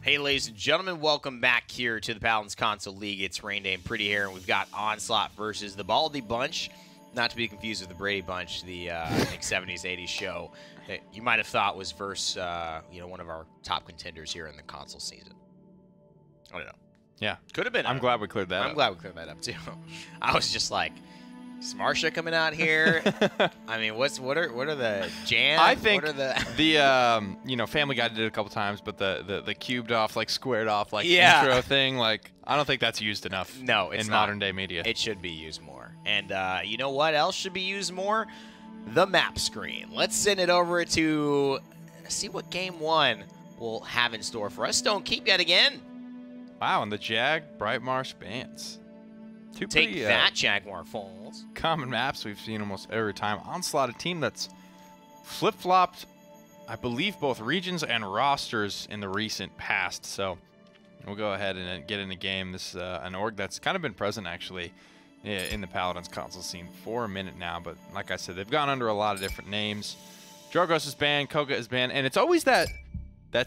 Hey, ladies and gentlemen, welcome back here to the Paladins Console League. It's Rain Day and Pretty here, and we've got Onslaught versus the Baldy Bunch. Not to be confused with the Brady Bunch, the I think 70s, 80s show that you might have thought was versus one of our top contenders here in the console season. I don't know. Yeah. Could have been. I'm glad we cleared that up. I'm glad we cleared that up, too. I was just like, is Marsha coming out here? I mean, what are the jams? I think what are the Family Guy did it a couple times, but the cubed off, like squared off, like intro thing, like I don't think that's used enough. No, it's in not. modern day media. It should be used more. And you know what else should be used more? The map screen. Let's send it over to see what game one will have in store for us. Stone Keep yet again. Wow, and the Jag Bright Marsh bands. Two Take pretty, that, Jaguar Falls. common maps we've seen almost every time. Onslaught, a team that's flip-flopped, I believe, both regions and rosters in the recent past. So we'll go ahead and get in the game. This is an org that's kind of been present, actually, in the Paladins console scene for a minute now. But like I said, they've gone under a lot of different names. Drogos is banned, Koga is banned, and it's always that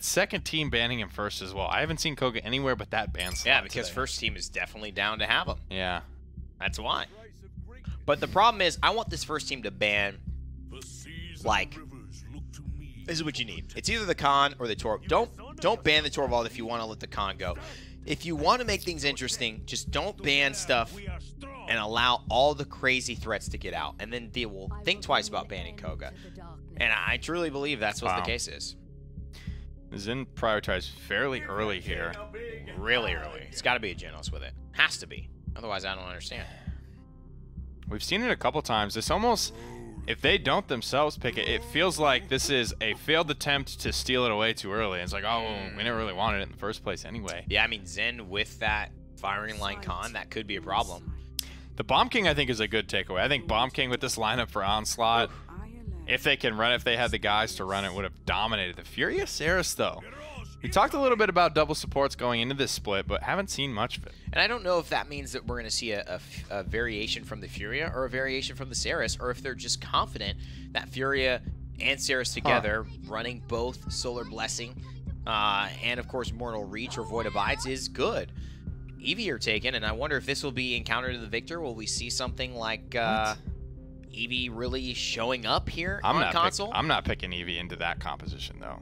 second team banning him first as well. I haven't seen Koga anywhere but that ban slot. Yeah, because today. first team is definitely down to have him. Yeah. That's why. But the problem is, I want this first team to ban, like, this is what you need. It's either the Khan or the Torv. Don't ban the Torvald if you want to let the Khan go. If you want to make things interesting, just don't ban stuff and allow all the crazy threats to get out. And then they will think twice about banning Koga. And I truly believe that's what the case is. Zen prioritized fairly early here. Really early. It's got to be a Genos with it. Has to be. Otherwise, I don't understand. We've seen it a couple times. It's almost, if they don't themselves pick it, it feels like this is a failed attempt to steal it away too early. It's like, oh, we never really wanted it in the first place anyway. Yeah, I mean, Zen with that firing line Khan, that could be a problem. The Bomb King, I think, is a good takeaway. I think Bomb King with this lineup for Onslaught, if they can run it, if they had the guys to run it, would have dominated. The Furious Saris, though. We talked a little bit about double supports going into this split, but haven't seen much of it. And I don't know if that means that we're going to see a variation from the Furia or a variation from the Saris, or if they're just confident that Furia and Saris together, running both Solar Blessing and, of course, Mortal Reach or Void Abides is good. Eevee are taken, and I wonder if this will be Encounter to the Victor. Will we see something like Eevee really showing up here on console? I'm not picking Eevee into that composition, though.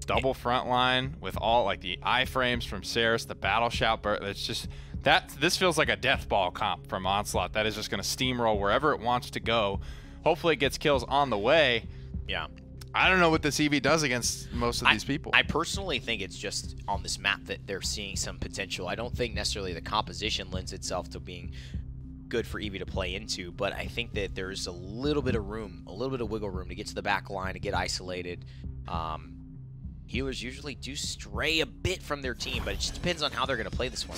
Double front line with all like the iframes from Saris, the battle shout. It's just this feels like a death ball comp from Onslaught. That is just going to steamroll wherever it wants to go. Hopefully it gets kills on the way. Yeah. I don't know what this Eevee does against most of these people. I personally think it's just on this map that they're seeing some potential. I don't think necessarily the composition lends itself to being good for Eevee to play into, but I think that there's a little bit of room, a little bit of wiggle room to get to the back line, to get isolated. Healers usually do stray a bit from their team, but it just depends on how they're going to play this one.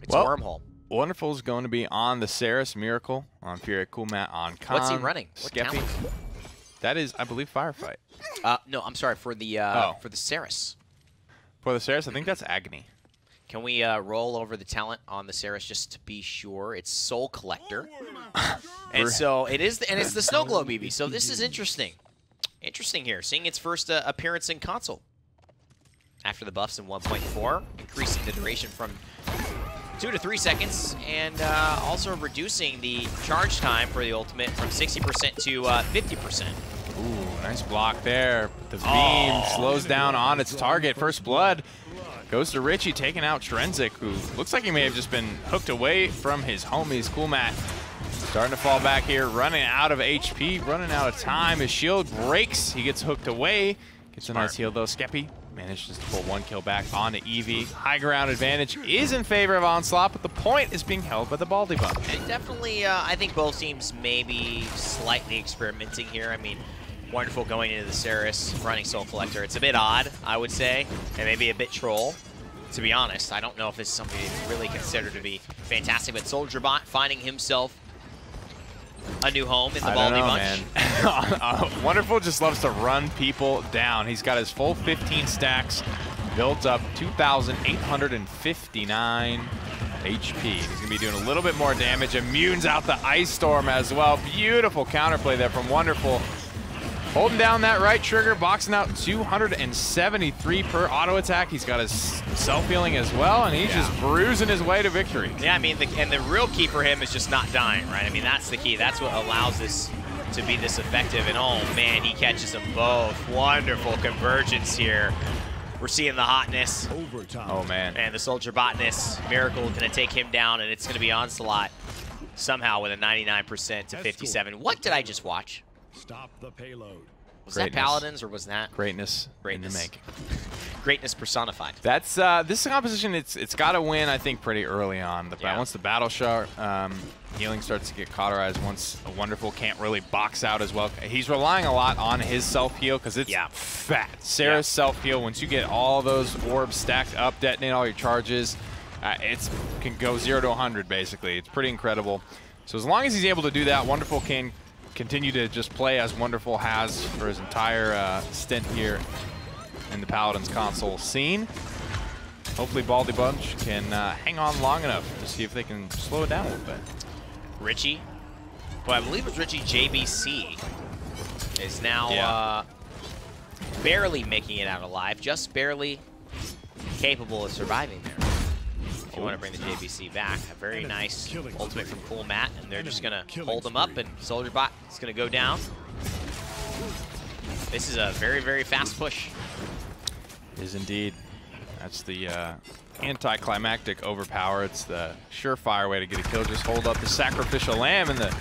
It's a wormhole. Wonderful is going to be on the Saris Miracle, on Fury Coolmat, on Khan. What's he running? Skeppy. That is, I believe, Firefight. No, I'm sorry, for the Saris. For the Saris, I think that's Agony. Can we roll over the talent on the Saris just to be sure? It's Soul Collector. And so it is, and it's the Snow Globe Eevee, so this is interesting. Interesting here, seeing its first appearance in console. After the buffs in 1.4, increasing the duration from 2 to 3 seconds, and also reducing the charge time for the ultimate from 60% to 50%. Ooh, nice block there. The beam slows down on its target. First blood goes to Richie, taking out Trenzik, who looks like he may have just been hooked away from his homies. Coolmat starting to fall back here, running out of HP, running out of time. His shield breaks. He gets hooked away. Gets a nice heal, though. Skeppy manages to pull one kill back onto Eevee. High ground advantage is in favor of Onslaught, but the point is being held by the Baldy Bunch. And definitely, I think both teams may be slightly experimenting here. I mean, Wonderful going into the Saris, running Soul Collector. It's a bit odd, I would say, and maybe a bit troll. To be honest, I don't know if this is something they really consider to be fantastic, but Soldier Bot finding himself a new home in the Baldy Bunch. Man. Wonderful just loves to run people down. He's got his full 15 stacks built up, 2,859 HP. He's going to be doing a little bit more damage. Immunes out the Ice Storm as well. Beautiful counterplay there from Wonderful. Holding down that right trigger, boxing out 273 per auto attack. He's got his self-healing as well, and he's just bruising his way to victory. Yeah, I mean, and the real key for him is just not dying, right? I mean, that's the key. That's what allows this to be this effective. And oh man, he catches them both. Wonderful convergence here. We're seeing the hotness. Oh man. And the Soldier Botness. Miracle gonna take him down, and it's gonna be Onslaught somehow with a 99% to 57. What did I just watch? Stop the payload. Was that Paladins or was that greatness in the making? Greatness personified. That's this composition. It's got to win, I think, pretty early on. Once the battle shot healing starts to get cauterized, once a Wonderful can't really box out as well. He's relying a lot on his self heal because it's fat. Sarah's self heal. Once you get all those orbs stacked up, detonate all your charges, it can go 0 to 100 basically. It's pretty incredible. So as long as he's able to do that, Wonderful can continue to just play as Wonderful has for his entire stint here in the Paladins console scene. Hopefully Baldy Bunch can hang on long enough to see if they can slow it down a little bit. Richie, well, I believe it was Richie JBC, is now barely making it out alive, just barely capable of surviving there. If you want to bring the JBC back, a very nice ultimate from Cool Matt, and they're just going to hold him up, and Soldier Bot is going to go down. This is a very, very fast push. It is indeed. That's the anticlimactic overpower. It's the surefire way to get a kill. Just hold up the sacrificial lamb, and the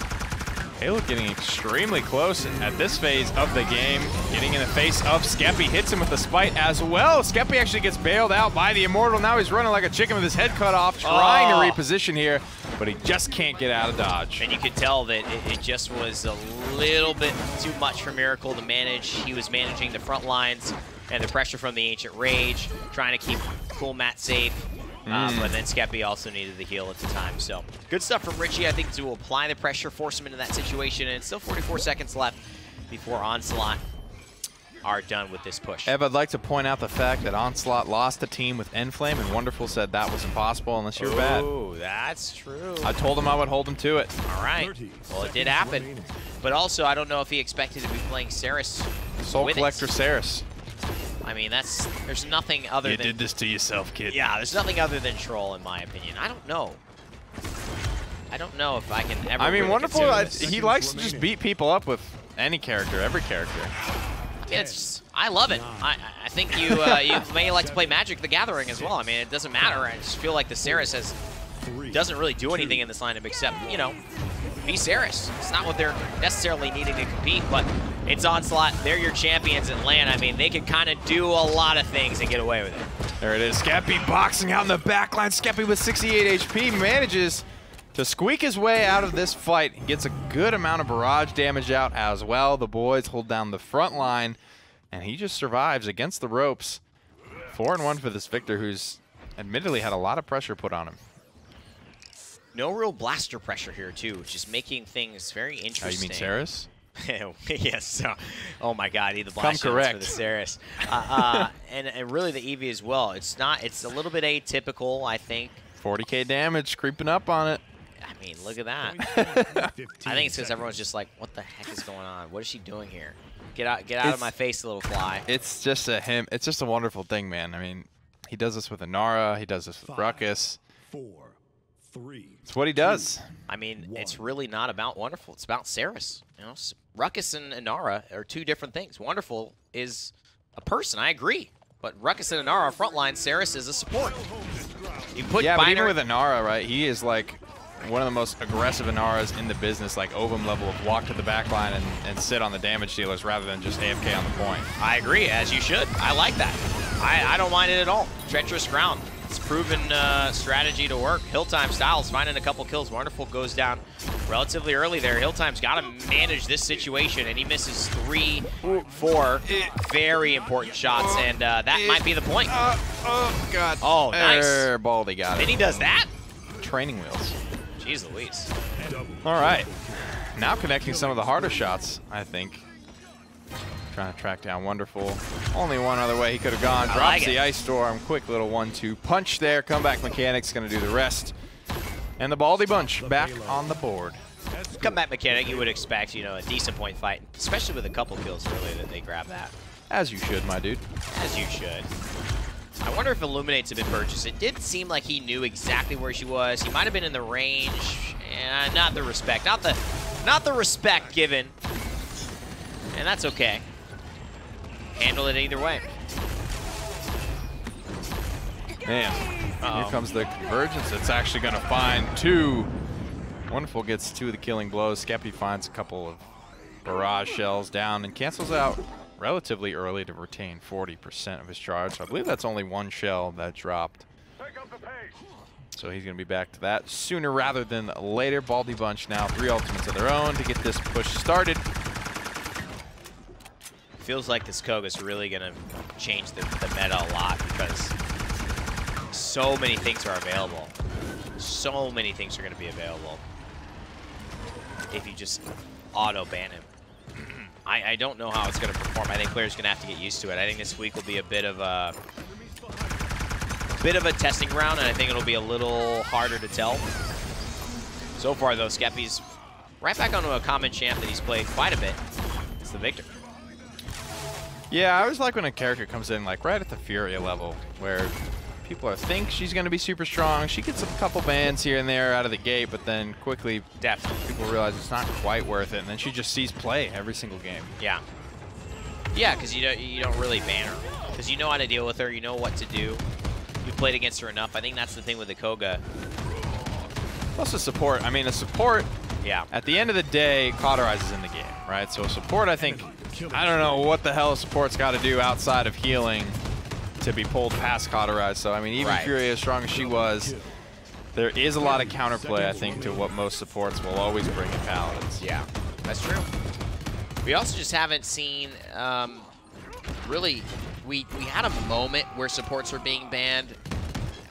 Halo getting extremely close at this phase of the game. Getting in the face of Skeppy, hits him with the spite as well. Skeppy actually gets bailed out by the Immortal. Now he's running like a chicken with his head cut off, trying to reposition here, but he just can't get out of dodge. And you could tell that it just was a little bit too much for Miracle to manage. He was managing the front lines and the pressure from the Ancient Rage, trying to keep Cool Matt safe. But then Skeppy also needed the heal at the time. So good stuff from Richie, I think, to apply the pressure, force him into that situation. And still 44 seconds left before Onslaught are done with this push. Ev, I'd like to point out the fact that Onslaught lost a team with Enflame, and Wonderful said that was impossible unless you're bad. Oh, that's true. I told him I would hold him to it. All right. Well, it did happen. But also, I don't know if he expected to be playing Saris. Soul Collector Saris. I mean, there's nothing other than... You did this to yourself, kid. Yeah, there's nothing other than troll, in my opinion. I don't know. I don't know if I can ever I mean, really Wonderful, he likes to just beat people up with any character, every character. Yeah, I love it. I think you may like to play Magic the Gathering as well. I mean, it doesn't matter. I just feel like the Saris doesn't really do anything in this lineup except, you know, be Saris. It's not what they're necessarily needing to compete, but it's Onslaught. They're your champions in LAN. I mean, they can kind of do a lot of things and get away with it. There it is. Skeppy boxing out in the back line. Skeppy with 68 HP manages to squeak his way out of this fight. He gets a good amount of barrage damage out as well. The boys hold down the front line, and he just survives against the ropes. 4-1 for this Victor, who's admittedly had a lot of pressure put on him. No real blaster pressure here, too, which is making things very interesting. You mean Saris? Yes. Oh my God, he the blaster for the Saris. And really the Eevee as well. It's a little bit atypical, I think. 40k damage creeping up on it. I mean, look at that. I think it's because everyone's just like, what the heck is going on? What is she doing here? Get out of my face, little fly. It's just it's just a wonderful thing, man. I mean, he does this with Inara, he does this with Ruckus. 4, 3. It's what he does. I mean, it's really not about Wonderful. It's about Saris. You know, Ruckus and Inara are two different things. Wonderful is a person, I agree. But Ruckus and Inara are frontline. Saris is a support. You put but even with Inara, right, he is like one of the most aggressive Inaras in the business, like Ovum level of walk to the back line and sit on the damage dealers rather than just AFK on the point. I agree, as you should. I like that. I don't mind it at all. Treacherous ground. It's proven strategy to work. Hilltime Styles finding a couple kills. Wonderful goes down relatively early there. Hilltime's got to manage this situation, and he misses 3, 4 very important shots, and that might be the point. Oh, God. Oh, nice. Baldy got it. Then he does that? Training wheels. Jeez Louise. All right. Now connecting some of the harder shots, I think. Trying to track down Wonderful. Only one other way he could have gone. Drops the Ice Storm. Quick little 1-2 punch there. Comeback mechanics going to do the rest. And the Baldy Bunch back on the board. comeback mechanic, you would expect, you know, a decent point fight, especially with a couple kills early that they grab that. As you should, my dude. As you should. I wonder if Illuminates have been purchased. It did seem like he knew exactly where she was. He might have been in the range, and not the respect, not the respect given, and that's okay. Handle it either way. Man, here comes the convergence. It's actually going to find two. Wonderful gets two of the killing blows. Skeppy finds a couple of barrage shells down and cancels out relatively early to retain 40% of his charge. So I believe that's only one shell that dropped. So he's going to be back to that sooner rather than later. Baldy Bunch now 3 ultimates of their own to get this push started. Feels like this Koga's really going to change the meta a lot because so many things are available. So many things are going to be available if you just auto-ban him. I don't know how it's going to perform. I think players are going to have to get used to it. I think this week will be a bit of a testing ground, and I think it'll be a little harder to tell. So far, though, Skeppy's right back onto a common champ that he's played quite a bit. It's the Victor. Yeah, I always like when a character comes in like right at the Furia level, where people think she's going to be super strong. She gets a couple bans here and there out of the gate, but then quickly people realize it's not quite worth it, and then she just sees play every single game. Yeah. Yeah, because you don't really ban her. Because you know how to deal with her. You know what to do. You played against her enough. I think that's the thing with the Koga. Plus a support. I mean, a support, yeah, at the end of the day, cauterizes in the game, right? So a support, I think, I don't know what the hell a support's got to do outside of healing to be pulled past cauterize. So, I mean, even Furia, as strong as she was, there is a lot of counterplay, I think, to what most supports will always bring in Paladins. Yeah, that's true. We also just haven't seen, really, we had a moment where supports were being banned,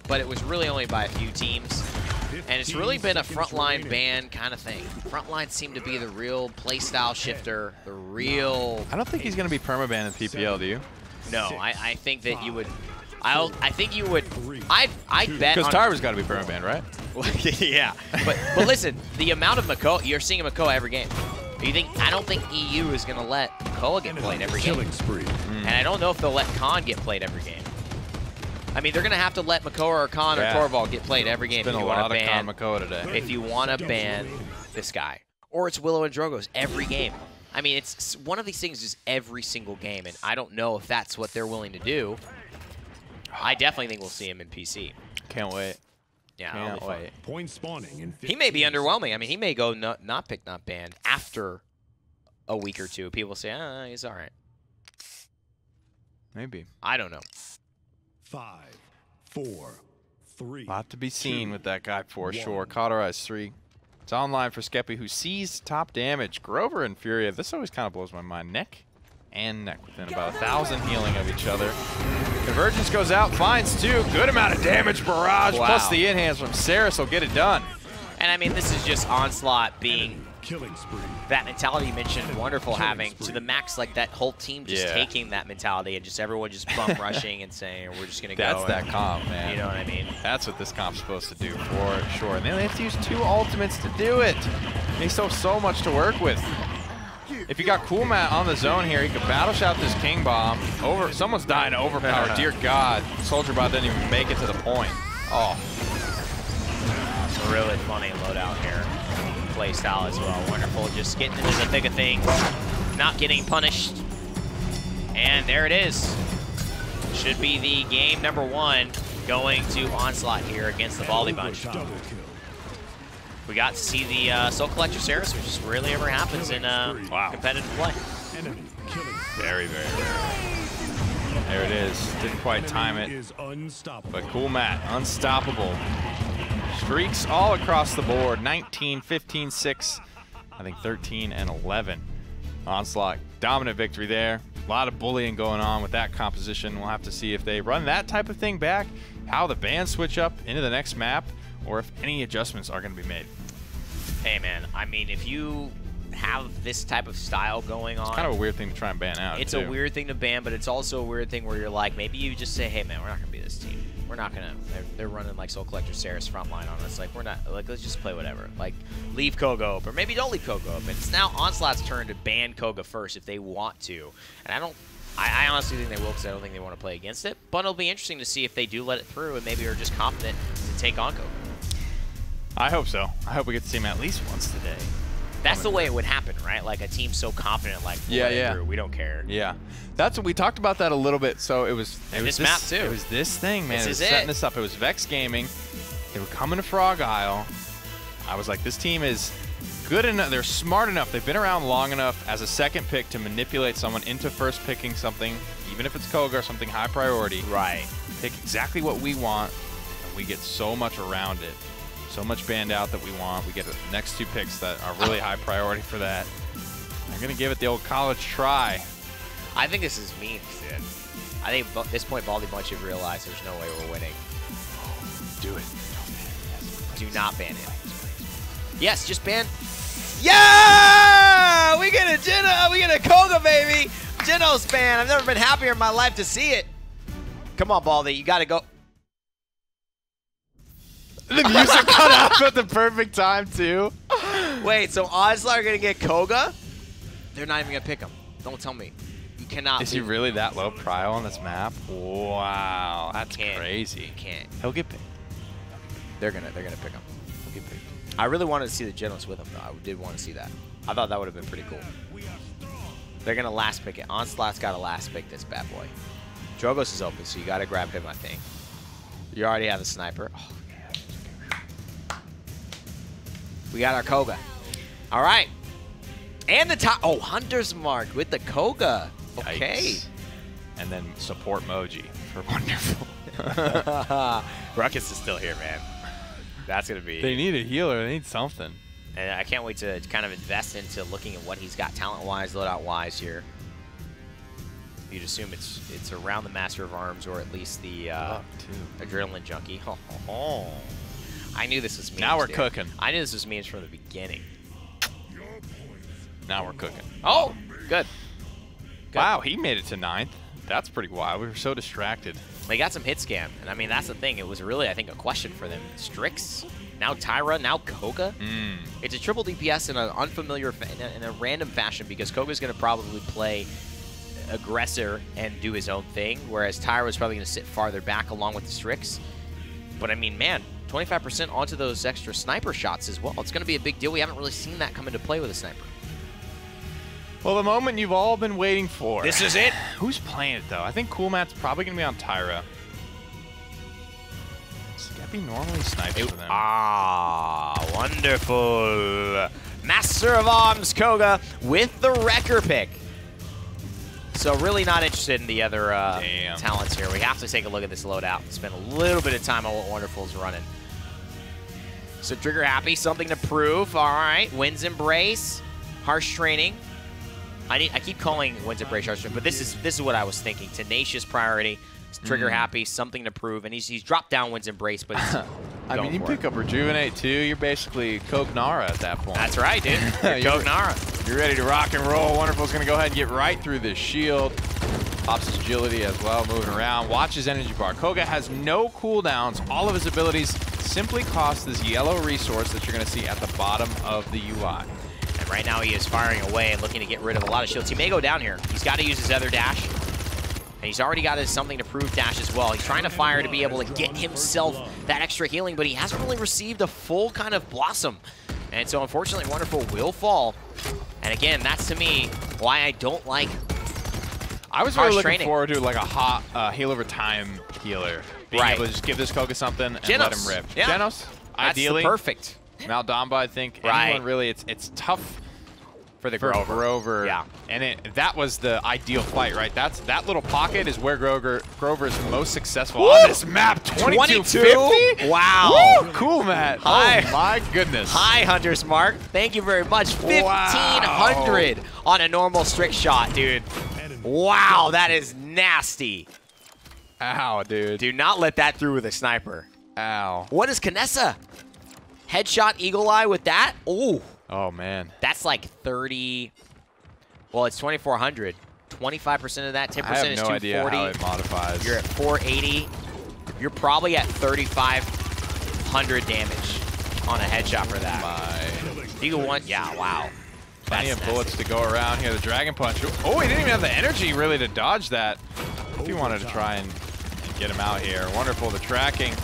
but it was really only by a few teams. And it's really been a frontline ban kind of thing. Frontline seemed to be the real playstyle shifter, the real... I don't think he's going to be permabanned in PPL, do you? No, I think that you would... I think you would... I'd bet because Tyra's got to be permabanned, right? Yeah, but listen, the amount of Makoa... You're seeing a Makoa every game. I don't think EU is going to let Makoa get played every game. And I don't know if they'll let Khan get played every game. I mean, they're going to have to let Makoa or Khan or Torvald get played every game. It's been a lot of Khan Makoa today. If you want to ban this guy. Or it's Willow and Drogo's every game. I mean, it's one of these things is every single game, and I don't know if that's what they're willing to do. I definitely think we'll see him in PC. Can't wait. Yeah, can't wait. Point spawning. He may be underwhelming. I mean, he may go not picked, not banned after a week or two. People say, he's all right. Maybe. I don't know. 5, 4, 3. A lot to be seen with that guy for sure. Cauterize 3. It's online for Skeppy, who sees top damage. Grover and Furia, this always kind of blows my mind. Neck and neck within about 1,000 healing of each other. Convergence goes out, finds 2. Good amount of damage, barrage, plus the in-hands from Saris will get it done. And I mean, this is just Onslaught being Killing spree. that mentality you mentioned, wonderful having to the max, like that whole team just taking that mentality and just everyone just bum rushing and saying, we're just going to go. That's that comp, man. You know what I mean? That's what this comp's supposed to do for sure. And they only have to use 2 ultimates to do it. And they still have so much to work with. If you got Cool Matt on the zone here, he could battle shout this King Bomb. Someone's dying to overpower. Dear God. Soldier Bot didn't even make it to the point. Oh. It's a really funny loadout here. Play style as well. Wonderful. Just getting into the thick of things. Not getting punished. And there it is. Should be the game number 1 going to Onslaught here against the Baldy Bunch. We got to see the Soul Collector Saris, which just rarely ever happens in competitive play. Very, very rare. There it is. Didn't quite time it. But Cool Matt, unstoppable. Streaks all across the board. 19, 15, 6, I think 13, and 11. Onslaught, dominant victory there. A lot of bullying going on with that composition. We'll have to see if they run that type of thing back, how the bans switch up into the next map, or if any adjustments are going to be made. Hey, man, I mean, if you have this type of style going on. It's kind of a weird thing to try and ban out. It's too. a weird thing to ban, but it's also a weird thing where you're like, maybe you just say, hey, man, we're not going to be this team. We're not going to. They're running like Soul Collector Saris frontline on us. Like, we're not. Like, let's just play whatever. Like, leave Koga open. Or maybe don't leave Koga open. It's now Onslaught's turn to ban Koga first if they want to. And I don't. I honestly think they will because I don't think they want to play against it. But it'll be interesting to see if they do let it through and maybe are just confident to take on Koga. I hope so. I hope we get to see him at least once today. That's the way it would happen, right? Like a team so confident, like, yeah. we don't care. Yeah, that's what we talked about that a little bit. So it was this map too. It was this thing, man. This it was setting this up. It was Vex Gaming. They were coming to Frog Isle. I was like, this team is good enough. They're smart enough. They've been around long enough as a second pick to manipulate someone into first picking something, even if it's Koga or something high priority. Right. Pick exactly what we want, and we get so much around it. So much banned out that we want. We get the next 2 picks that are really high priority for that. I'm going to give it the old college try. I think this is memes, dude. I think at this point, Baldy Bunch have realized there's no way we're winning. Do it. Do not ban it. Yes, just ban. Yeah! We get a Jino. We get a Koga, baby. Jino's ban. I've never been happier in my life to see it. Come on, Baldy. You got to go. The music cut off at the perfect time, too. Wait, so Onslaught are going to get Koga? They're not even going to pick him. Don't tell me. You cannot. Is he really that low prio on this map? Wow, that's crazy. You can't. He'll get picked. They're gonna pick him. He'll get picked. I really wanted to see the Genos with him, though. I did want to see that. I thought that would have been pretty cool. They're going to last pick it. Onslaught's got to last pick this bad boy. Drogos is open, so you got to grab him, I think. You already have a sniper. Oh. We got our Koga. All right. And the top. Oh, Hunter's Mark with the Koga. Okay. Yikes. And then support Moji for wonderful. Ruckus is still here, man. That's going to be. They need a healer. They need something. And I can't wait to kind of invest into looking at what he's got talent-wise, loadout-wise here. You'd assume it's around the Master of Arms or at least the Adrenaline Junkie. I knew this was memes. Now we're dude. cooking. I knew this was memes from the beginning. Now we're cooking. Oh, good. Wow, he made it to 9th. That's pretty wild. We were so distracted. They got some hit scam, and I mean that's the thing. It was really, I think, a question for them. Strix, now Tyra, now Koga. It's a triple DPS in an unfamiliar, in a random fashion because Koga's going to probably play aggressor and do his own thing, whereas Tyra's probably going to sit farther back along with the Strix. But I mean, man, 25% onto those extra sniper shots as well. It's going to be a big deal. We haven't really seen that come into play with a sniper. Well, the moment you've all been waiting for. This is it. Who's playing it, though? I think Cool Matt's probably going to be on Tyra. Skeppy normally snipes for them. Ah, wonderful. Master of Arms Koga with the Wrecker pick. So really not interested in the other talents here. We have to take a look at this loadout and spend a little bit of time on what Wonderful's running. So Trigger Happy, something to prove. All right, Wind's Embrace, Harsh Training. I keep calling Wind's Embrace Harsh Training, but this is what I was thinking. Tenacious Priority, Trigger Happy, something to prove, and he's dropped down Wind's Embrace, but he's I mean, you pick up Rejuvenate too. You're basically Coke Nara at that point. That's right, dude. Coke Nara. You're ready to rock and roll. Wonderful's going to go ahead and get right through this shield. Pops his agility as well, moving around. Watch his energy bar. Koga has no cooldowns. All of his abilities simply cost this yellow resource that you're going to see at the bottom of the UI. And right now he is firing away and looking to get rid of a lot of shields. He may go down here. He's got to use his other dash. And he's already got his something to prove dash as well. He's trying to fire to be able to get himself that extra healing, but he hasn't really received a full kind of blossom. And so unfortunately Wonderful will fall. And again, that's to me why I don't like I was really looking forward to like a hot heal over time healer. Being able to just give this Koga something and let him rip. Yeah. Genos, ideally. That's perfect. Maldamba, I think. Anyone really, it's tough for the Grover. Yeah. And that was the ideal fight, right? That little pocket is where Grover is most successful on this map. 2250? Wow. Woo! Cool, Matt. Hi. Oh, my goodness. Hi, Hunter's Mark. Thank you very much. 1,500 on a normal Strix shot, dude. Wow, that is nasty. Ow, dude. Do not let that through with a sniper. Ow. What is Kanessa? Headshot Eagle Eye with that? Ooh. Oh, man. That's like 30. Well, it's 2,400. 25% of that, 10% I have is no 240. idea how it modifies. You're at 480. You're probably at 3,500 damage on a headshot for that. You want, yeah, wow. Plenty That's of bullets nasty. to go around here. The Dragon Punch. Oh, he didn't even have the energy really to dodge that. If he wanted to try and get him out here. Wonderful, the tracking.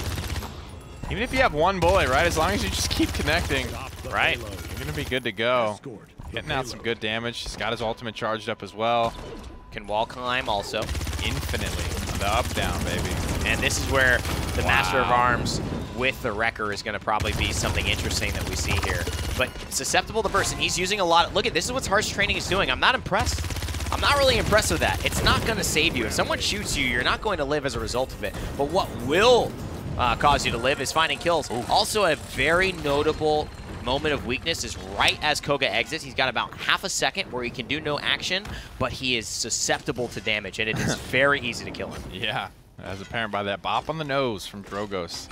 Even if you have one bullet, right? As long as you just keep connecting, right? You're going to be good to go. Getting out some good damage. He's got his ultimate charged up as well. Can wall climb also. Infinitely. The up down, baby. And this is where the Master of Arms with the Wrecker is going to probably be something interesting that we see here. But susceptible to burst, and he's using a lot. Look at this is what harsh training is doing. I'm not impressed. I'm not really impressed with that. It's not going to save you. If someone shoots you, you're not going to live as a result of it. But what will cause you to live is finding kills. Ooh. Also, a very notable moment of weakness is right as Koga exits. He's got about half a second where he can do no action, but he is susceptible to damage, and it is very easy to kill him. Yeah, as apparent by that bop on the nose from Drogos.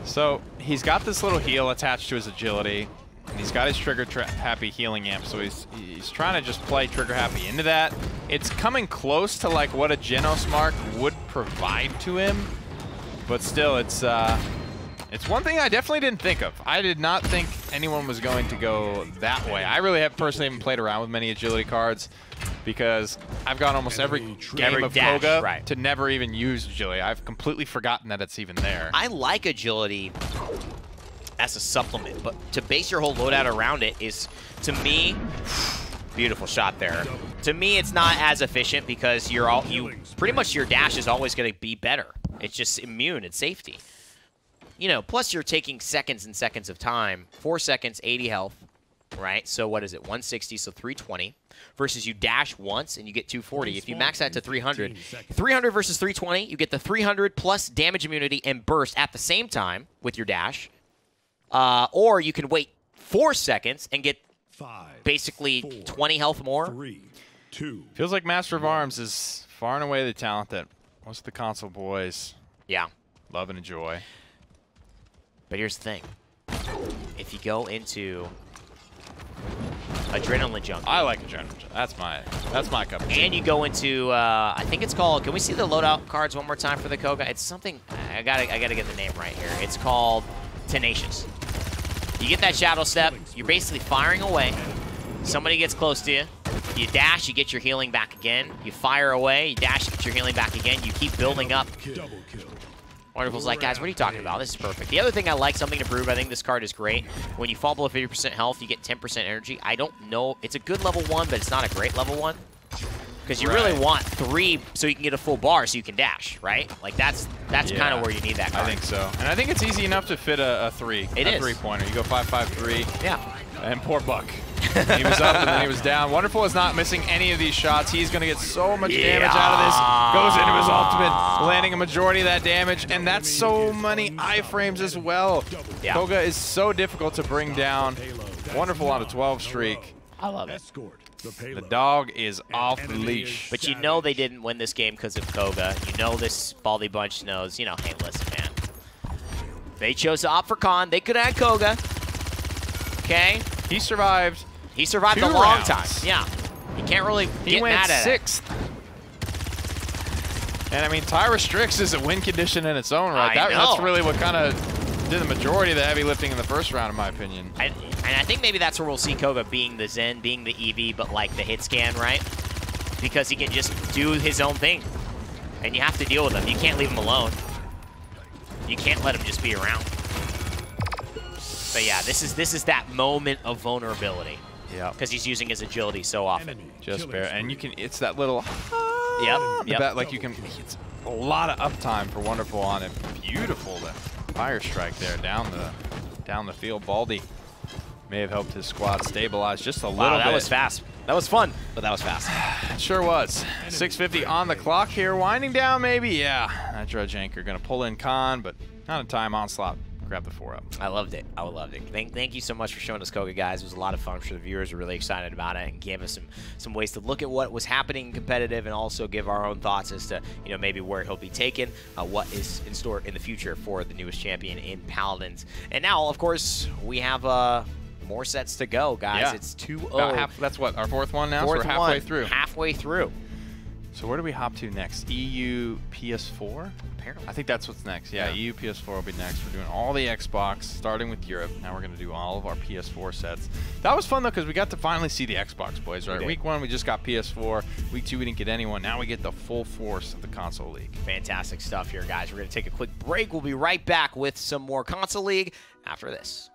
So he's got this little heal attached to his agility, and he's got his trigger happy healing amp, so he's trying to just play trigger happy into that. It's coming close to like what a Genos mark would provide to him, but still it's one thing I definitely didn't think of. I did not think anyone was going to go that way. I really have personally haven't played around with many agility cards because I've gone almost every game of dash, Koga right, to never even use agility. I've completely forgotten that it's even there. I like agility as a supplement, but to base your whole loadout around it is, to me, beautiful shot there. To me, it's not as efficient because pretty much your dash is always going to be better. It's just immune and safety. You know, plus you're taking seconds and seconds of time. 4 seconds, 80 health, right? So what is it, 160, so 320. Versus you dash once and you get 240. If you max that to 300, 300 versus 320, you get the 300 plus damage immunity and burst at the same time with your dash. Or you can wait 4 seconds and get basically 20 health more. 3, 2. Feels like Master of Arms is far and away the talent that most of the console boys love and enjoy. But here's the thing. If you go into Adrenaline Junkie. I like Adrenaline. That's my cup of tea. And you go into, I think it's called, can we see the loadout cards one more time for the Koga? It's something, I gotta get the name right here. It's called Tenacious. You get that Shadow Step, you're basically firing away. Somebody gets close to you. You dash, you get your healing back again. You fire away, you dash, you get your healing back again. You keep building up. Double kill. Wonderful's like, guys, what are you talking about? This is perfect. The other thing I like, something to prove, I think this card is great. When you fall below 50% health, you get 10% energy. I don't know. It's a good level 1, but it's not a great level 1. Because you really want 3 so you can get a full bar so you can dash, right? Like, that's kind of where you need that card. I think so. And I think it's easy enough to fit a 3. It is. A 3-pointer. You go 5-5-3. Yeah. And poor Buck. He was up and then he was down. Wonderful is not missing any of these shots. He's going to get so much damage out of this. Goes into his ultimate, landing a majority of that damage. And that's so many iframes as well. Yeah. Koga is so difficult to bring down. Wonderful on a 12 streak. I love it. The dog is off the leash. But you know they didn't win this game because of Koga. You know this Baldy bunch knows, you know, hey, listen, man. They chose to opt for Khan. They could have had Koga. Okay? He survived. He survived 2 a long rounds. time. Yeah. You can't really get mad at it. 6th. And I mean, Tyra Strix is a win condition in its own right. That's really what kind of did the majority of the heavy lifting in the first round, in my opinion. And I think maybe that's where we'll see Koga being the Zen, being the EV, but like the hit scan, right? Because he can just do his own thing. And you have to deal with him. You can't leave him alone. You can't let him just be around. But yeah, this is that moment of vulnerability. Yeah. Because he's using his agility so often. Just bare. And you can, it's that little, Yep. like you can, it's a lot of uptime for Wonderful on it. Beautiful, the fire strike there down the field. Baldy may have helped his squad stabilize just a little bit. That was fast. That was fun, but that was fast. It sure was. 6:50 on the clock here. Winding down, maybe? Yeah. That Drudge Anchor going to pull in Khan, but not in time. Onslaught grab the 4 up. I loved it. I loved it. Thank you so much for showing us Koga, guys. It was a lot of fun for the viewers. We're really excited about it and gave us some ways to look at what was happening competitive and also give our own thoughts as to, you know, maybe where he'll be taken, what is in store in the future for the newest champion in Paladins. And now, of course, we have more sets to go, guys. Yeah. It's 2-0. That's what, our fourth one now? Fourth so we're halfway one, through. Halfway through. So where do we hop to next? EU PS4? Apparently. I think that's what's next. Yeah, EU PS4 will be next. We're doing all the Xbox, starting with Europe. Now we're going to do all of our PS4 sets. That was fun, though, because we got to finally see the Xbox, boys, right? Week 1, we just got PS4. Week 2, we didn't get anyone. Now we get the full force of the console league. Fantastic stuff here, guys. We're going to take a quick break. We'll be right back with some more console league after this.